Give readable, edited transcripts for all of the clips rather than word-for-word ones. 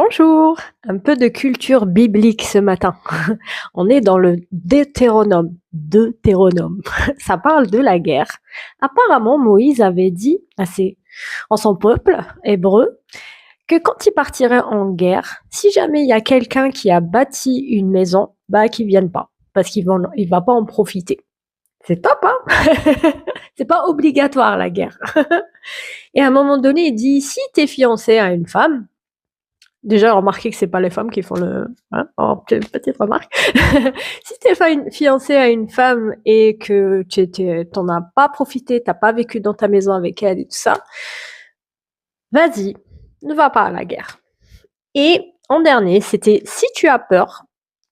Bonjour, un peu de culture biblique ce matin. On est dans le Deutéronome. Deutéronome. Ça parle de la guerre. Apparemment, Moïse avait dit en son peuple hébreu que quand il partirait en guerre, si jamais il y a quelqu'un qui a bâti une maison, bah qu'il vienne pas, parce il va pas en profiter. C'est top, hein? C'est pas obligatoire la guerre. Et à un moment donné, il dit si t'es fiancé à une femme. Déjà, remarquez que c'est pas les femmes qui font le, hein, oh, petite remarque. Si t'es fiancé à une femme et que t'en as pas profité, t'as pas vécu dans ta maison avec elle et tout ça, vas-y, ne va pas à la guerre. Et en dernier, c'était si tu as peur,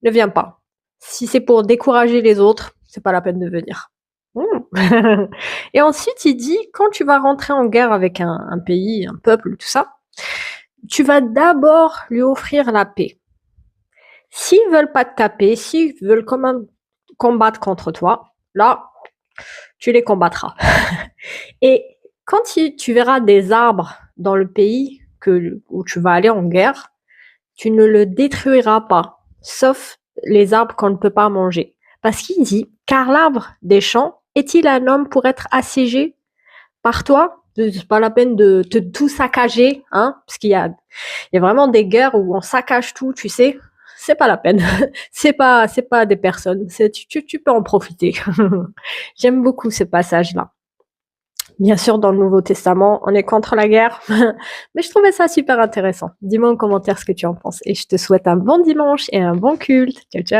ne viens pas. Si c'est pour décourager les autres, c'est pas la peine de venir. Et ensuite, il dit quand tu vas rentrer en guerre avec un pays, un peuple, tout ça, tu vas d'abord lui offrir la paix. S'ils veulent pas te taper, s'ils veulent combattre contre toi, là, tu les combattras. Et quand tu verras des arbres dans le pays où tu vas aller en guerre, tu ne le détruiras pas, sauf les arbres qu'on ne peut pas manger. Parce qu'il dit, car l'arbre des champs est-il un homme pour être assiégé par toi? C'est pas la peine de tout saccager, hein, parce qu'il y a vraiment des guerres où on saccage tout, tu sais. C'est pas la peine. C'est pas des personnes. Tu peux en profiter. J'aime beaucoup ce passage-là. Bien sûr, dans le Nouveau Testament, on est contre la guerre, mais je trouvais ça super intéressant. Dis-moi en commentaire ce que tu en penses et je te souhaite un bon dimanche et un bon culte. Ciao, ciao.